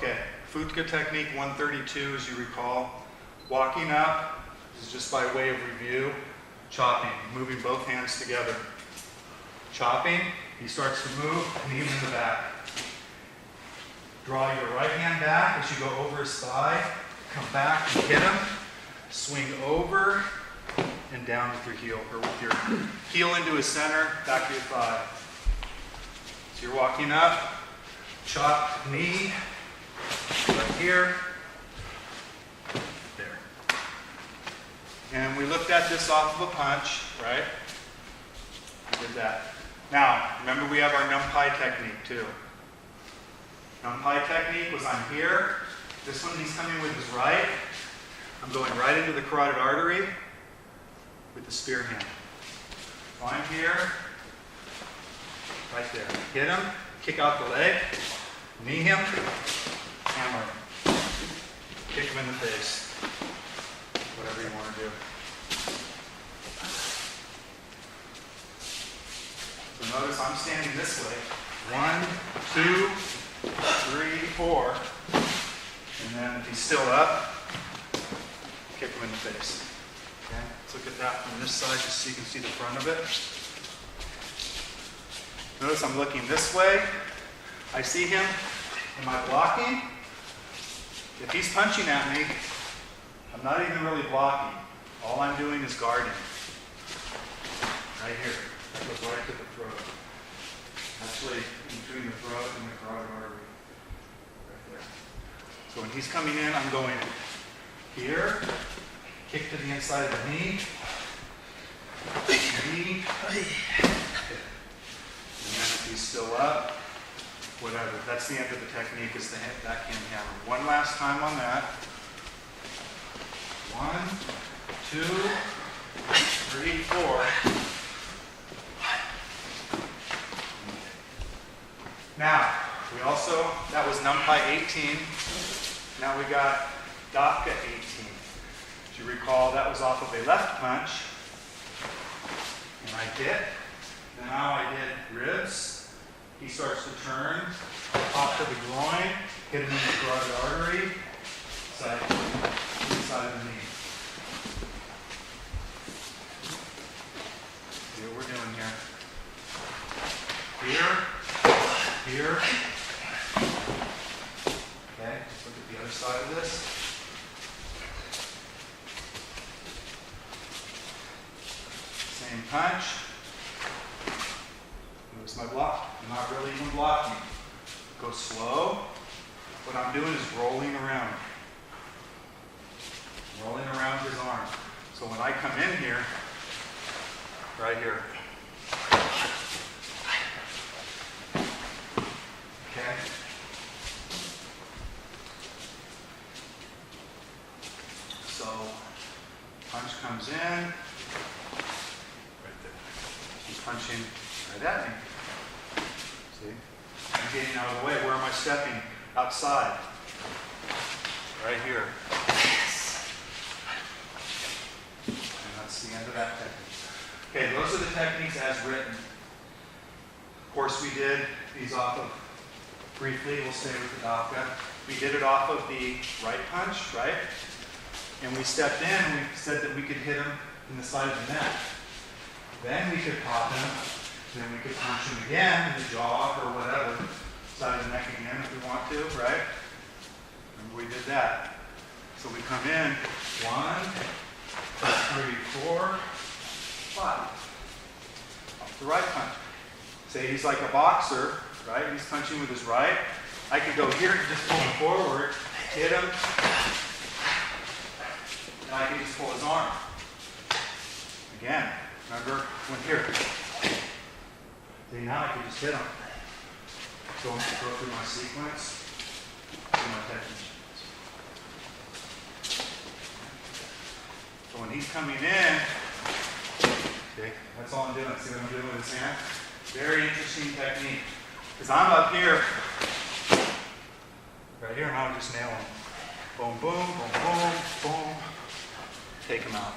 Okay, Fut'ga technique 132, as you recall. Walking up is just by way of review. Chopping, moving both hands together. Chopping, he starts to move, knee him in the back. Draw your right hand back as you go over his thigh. Come back and hit him. Swing over and down with your heel, or with your heel into his center, back to your thigh. So you're walking up, chop knee, right here, there. And we looked at this off of a punch, right? We did that. Now, remember we have our numpy technique too. Numpy technique was I'm here. This one he's coming with his right. I'm going right into the carotid artery with the spear hand. So I'm here, right there. Hit him, kick out the leg, knee him, hammer him. Kick him in the face. Whatever you want to do. So notice I'm standing this way. 1, 2, 3, 4. And then if he's still up, kick him in the face. Okay? Let's look at that from this side just so you can see the front of it. Notice I'm looking this way. I see him. Am I blocking? If he's punching at me, I'm not even really blocking. All I'm doing is guarding. Right here. That goes right to the throat. Actually, between the throat and the carotid artery. Right there. So when he's coming in, I'm going here, kick to the inside of the knee, knee, and then if he's still up, whatever. That's the end of the technique, is the backhand hammer. One last time on that. 1, 2, 3, 4. Now, we also, that was numpy 18. Now we got Dap'ga 18. As you recall, that was off of a left punch. And I hit. Now I did ribs. He starts to turn, off to the groin, hit him in the carotid artery, side of the knee. See what we're doing here. Here. Okay, let's look at the other side of this. Same punch. Notice my block. I'm not really even blocking. Go slow. What I'm doing is rolling around. Rolling around his arm. So when I come in here, right here. Okay. So punch comes in. Right there. He's punching right at me. See? I'm getting out of the way. Where am I stepping? Outside. Right here. And that's the end of that technique. Okay, those are the techniques as written. Of course, we did these off of, briefly, we'll stay with the Dap'ga. We did it off of the right punch, right? And we stepped in and we said that we could hit him in the side of the neck. Then we could pop him. Then we could punch him again in the jaw or whatever. Side of the neck again if we want to, right? Remember we did that. So we come in, 1, 2, 3, 4, 5. Off the right punch. Say he's like a boxer, right? He's punching with his right. I could go here and just pull him forward, hit him, and I can just pull his arm. Again, remember, went here. See, now I can just hit him. Go through my sequence, do my technique. So when he's coming in, okay, that's all I'm doing. See what I'm doing with his hand? Very interesting technique. Because I'm up here, right here, and I'm just nailing. Boom, boom, boom, boom, boom. Take him out.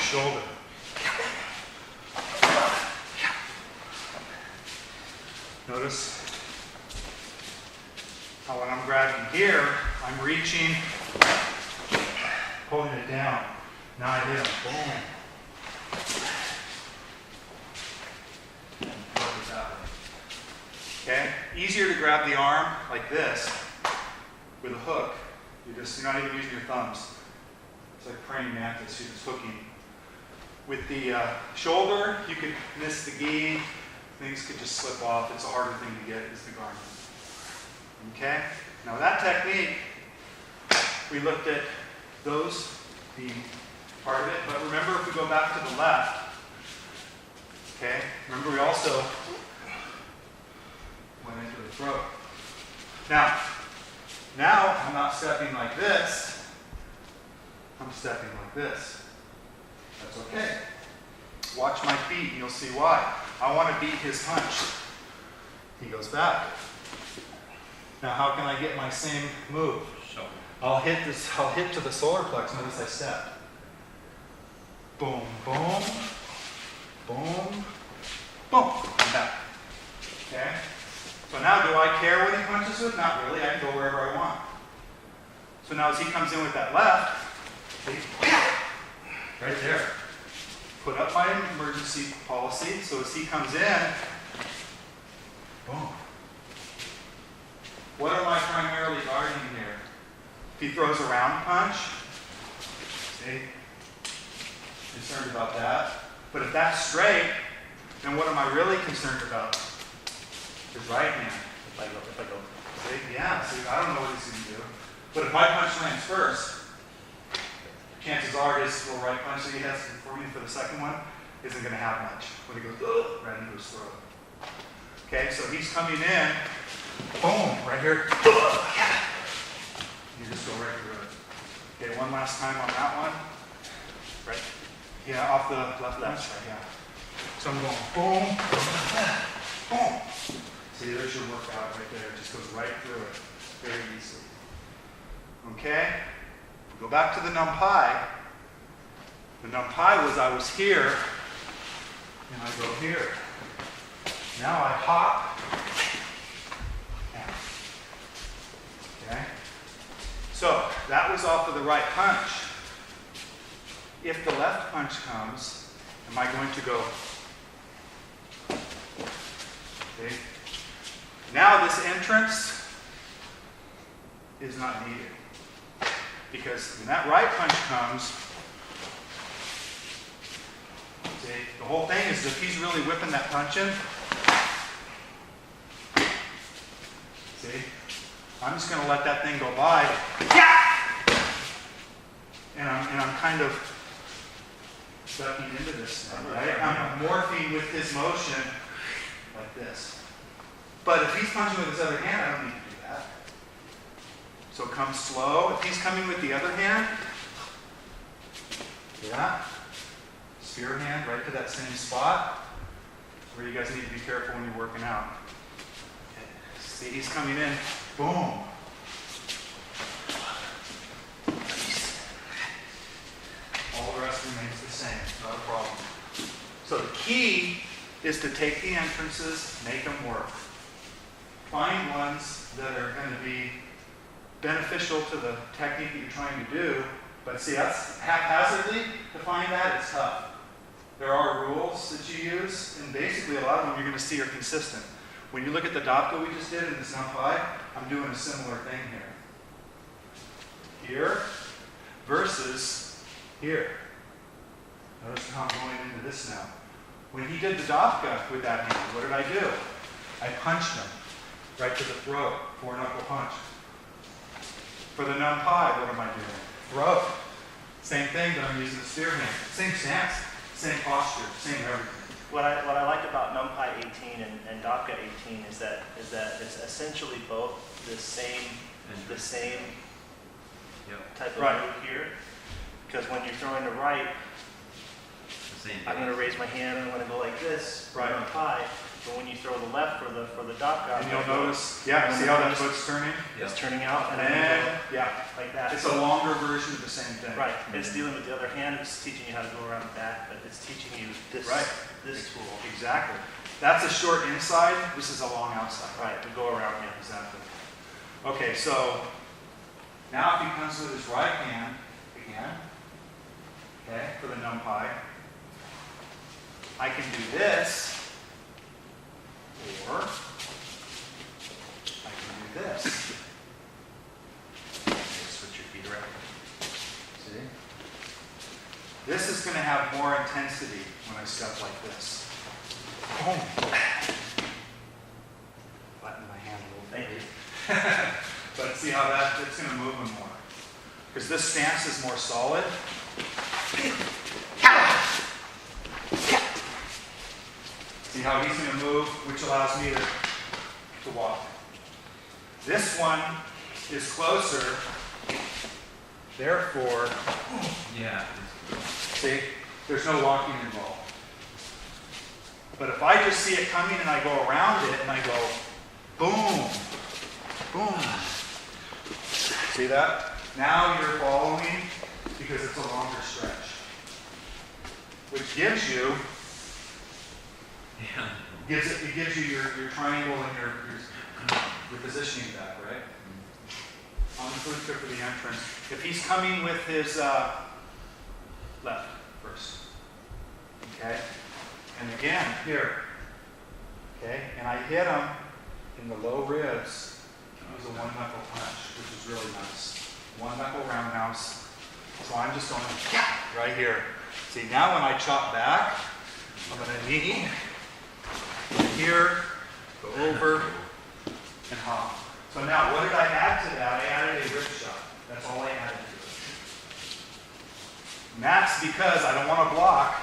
Shoulder. Notice Now when I'm grabbing here, I'm reaching, pulling it down. Now I hit him. Boom. Okay? Easier to grab the arm like this with a hook. You're not even using your thumbs. It's like praying mantis, you're just hooking. With the shoulder, you could miss the gi. Things could just slip off. It's a harder thing to get is the garment. Okay? Now that technique, we looked at those being part of it, but remember if we go back to the left, okay, remember we also went into the throat. Now I'm not stepping like this, I'm stepping like this. That's okay. Watch my feet and you'll see why. I want to beat his punch. He goes back. Now how can I get my same move? I'll hit to the solar plex. Notice I step. Boom, boom, boom, boom. I'm back. Okay? So now do I care what he punches with? Not really. I can go wherever I want. So now as he comes in with that left, see? Right there. Put up my emergency policy. So as he comes in, boom. What am I primarily guarding here? If he throws a round punch, see? Concerned about that. But if that's straight, then what am I really concerned about? His right hand. If I go. See? Yeah, see, I don't know what he's going to do. But if my punch lands first, chances are his little right punch that he has for me for the second one isn't going to have much. When he goes, right into his throat. Okay, so he's coming in, boom, right here. You just go right through it. Okay, one last time on that one. Right. Yeah, off the left punch. Right, yeah. So I'm going boom, boom. See, there's your workout right there. It just goes right through it very easily. Okay? Go back to the numpai. The numpai was I was here, and I go here. Now I hop. Down. Okay? So, that was off of the right punch. If the left punch comes, am I going to go? Okay? Now this entrance is not needed. Because when that right punch comes, see, the whole thing is if he's really whipping that punch in, see, I'm just going to let that thing go by. And I'm kind of ducking into this thing, right? I'm morphing with his motion like this. But if he's punching with his other hand, I don't need to do that. So come slow. If he's coming with the other hand, yeah, spear hand right to that same spot. Where you guys need to be careful when you're working out. Okay. See, he's coming in, boom. All the rest remains the same, not a problem. So the key is to take the entrances, make them work. Find ones that are going to be beneficial to the technique that you're trying to do, but see, that's haphazardly to find that, it's tough. There are rules that you use, and basically a lot of them you're going to see are consistent. When you look at the Dap'ga we just did in the numpai, I'm doing a similar thing here. Here versus here. Notice how I'm going into this now. When he did the Dap'ga with that hand, what did I do? I punched him right to the throat, 4-knuckle punch. For the numpai, what am I doing? Throat. Same thing, but I'm using the spear hand. Same stance, same posture, same everything. What I like about numpai 18 and Dap'ga 18 is that it's essentially both the same type of move here. Because when you're throwing the right, I'm going to raise my hand and I'm going to go like this, right on numpai. But when you throw the left for the Dap'ga, and you'll notice, yeah, see how that foot's turning? It's turning out, and yeah, like that. It's a longer version of the same thing. Right. It's dealing with the other hand. It's teaching you how to go around the back, but it's teaching you this tool. Exactly. That's a short inside. This is a long outside. Right. To go around. Yeah. Exactly. Okay, so now if he comes with his right hand again, okay, for the numpy, I can do this, or I can do this. Switch your feet around. See? This is going to have more intensity when I step like this. Boom. Button my hand a little bit. Thank you. But see how it's going to move him more. Because this stance is more solid. See how he's going to move, which allows me to walk. This one is closer, therefore, Yeah. see, there's no walking involved. But if I just see it coming and I go around it and I go, boom, boom. See that? Now you're following because it's a longer stretch. Which gives you, Yeah. it gives you your triangle and your positioning back, right? On the Fut'ga for the entrance. If he's coming with his left first. Okay? And again, here. Okay? And I hit him in the low ribs. Use a one knuckle punch, which is really nice. One knuckle roundhouse. So I'm just going right here. See, now when I chop back, I'm going to knee, here, go over, and hop. So now, what did I add to that? I added a rib shot. That's all I added to it. And that's because I don't want to block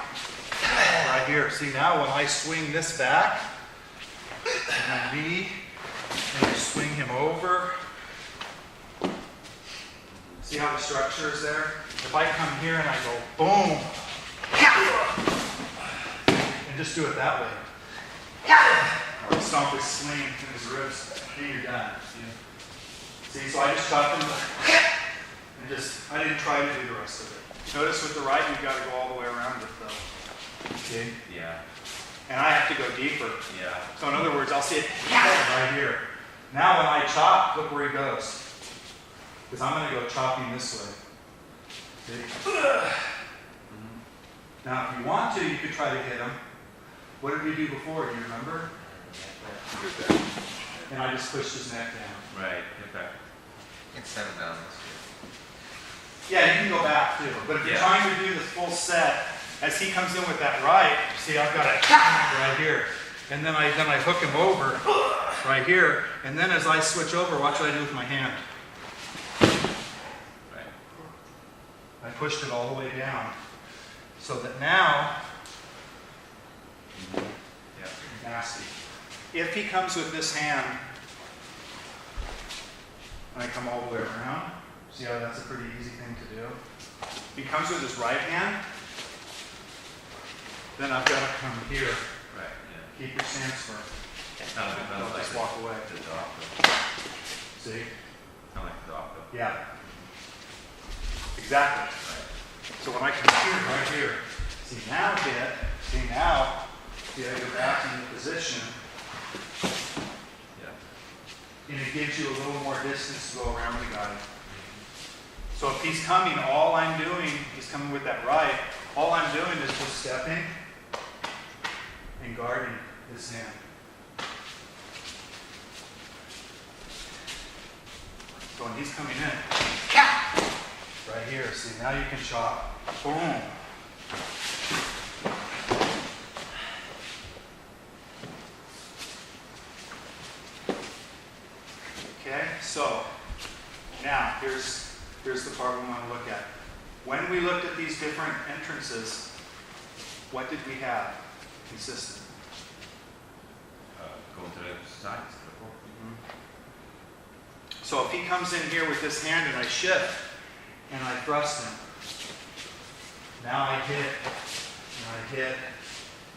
right here. See, now when I swing this back, and my knee, and I swing him over, see how the structure is there? If I come here and I go boom, and just do it that way. Or stomp his sling in his ribs, then you're done. See, so I just chopped him and I didn't try to do the rest of it. Notice with the right, you've got to go all the way around it though. Okay? Yeah. And I have to go deeper. Yeah. So in other words, I'll see it right here. Now when I chop, look where he goes. Because I'm going to go chopping this way. See? Now, if you want to, you could try to hit him. What did we do before? Do you remember? And I just pushed his neck down. Right. Get back. It's 7 down. Yeah, you can go back too. But if you're trying to do the full set, as he comes in with that right, see, I've got it right here. And then I hook him over right here. And then as I switch over, watch what I do with my hand. Right. I pushed it all the way down. So that now, Yeah. nasty. If he comes with this hand, and I come all the way around, see how that's a pretty easy thing to do? If he comes with his right hand, then I've got to come here. Right. Yeah. Keep your stance firm. Kind of Don't like just walk away. the Dap'ga. See? Kind of like the Dap'ga. Yeah. Exactly. Right. So when I come here, right here, see now hit, see now, see I go back into position, Yeah. and it gives you a little more distance to go around the guy. So if he's coming, all I'm doing, he's coming with that right, all I'm doing is just stepping and guarding his hand. So when he's coming in, right here, see now you can chop, boom. Okay, so now here's the part we want to look at. When we looked at these different entrances, what did we have consistent? Going to the sides. So if he comes in here with this hand and I shift and I thrust him, now I hit, and I hit,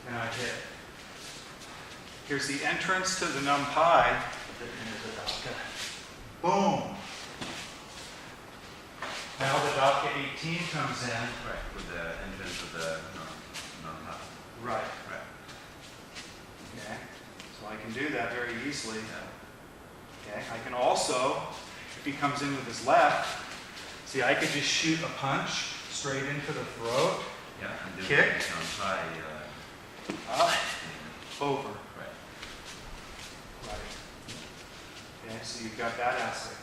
and I hit. Here's the entrance to the numpy. Boom. Now the Dap'ga 18 comes in. Right. With the entrance of the non-hot. Right. Right. Okay. So I can do that very easily. Yeah. Okay. I can also, if he comes in with his left, see, I could just shoot a punch straight into the throat, Yeah, and do kick, it on high, up, over. right. Right. Okay, so you've got that aspect.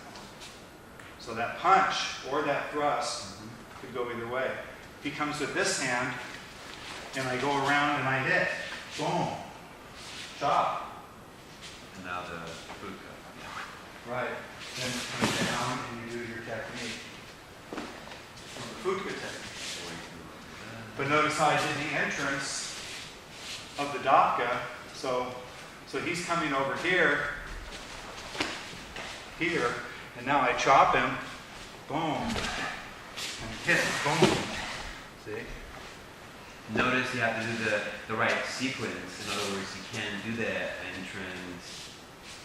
So that punch or that thrust could go either way. If he comes with this hand, and I go around and I hit, boom, chop. And now the Fut'ga. Right. Then you come down and you do your technique. The Fut'ga technique. But notice how I did the entrance of the Dap'ga. So he's coming over here, and now I chop him, boom, and hit, boom. See? Notice you have to do the right sequence. In other words, you can't do the entrance.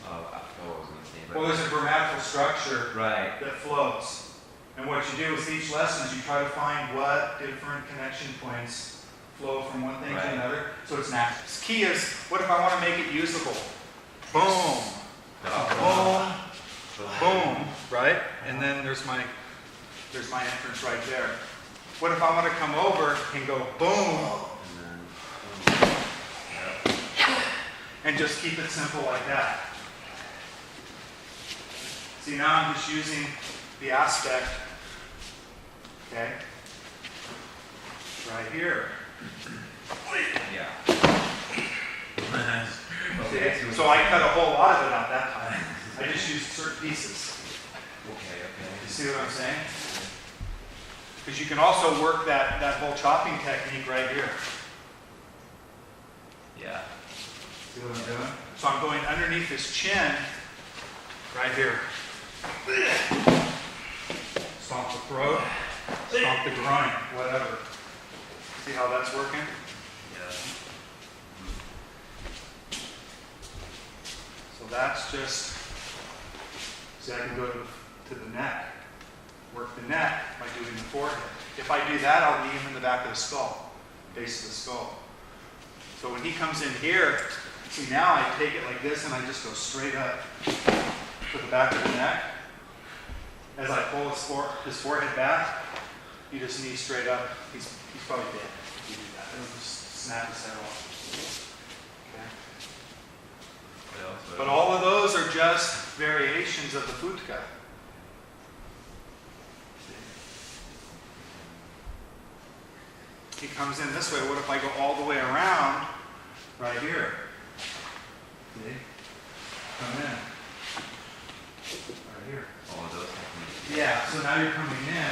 I forgot what I was going to say. But Well, there's a grammatical structure right. that flows. And what you do with each lesson is you try to find what different connection points flow from one thing to Right. another, so it's natural. The key is, what if I want to make it usable? Boom, boom, boom, right? And then there's my entrance right there. What if I want to come over and go boom, And then, and just keep it simple like that? See, now I'm just using the aspect, okay, right here. yeah. Okay, so I cut a whole lot of it out that time. I just used certain pieces. Okay. You see what I'm saying? Because you can also work that whole chopping technique right here. Yeah. See what I'm doing? So I'm going underneath his chin, right here. Stomp the throat, stomp the groin, whatever. See how that's working? Yeah. So that's just, see, I can go to the neck, work the neck by doing the forehead. If I do that, I'll knee him in the back of the skull, base of the skull. So when he comes in here, see, now I take it like this and I just go straight up to the back of the neck. As I pull his forehead back, you just knee straight up. He's probably dead if you do that. It'll just snap his head off. Okay. What else? But all of those are just variations of the Fut'ga. He comes in this way. What if I go all the way around right here? See? Come in. Right here. All of those techniques. Yeah, so now you're coming in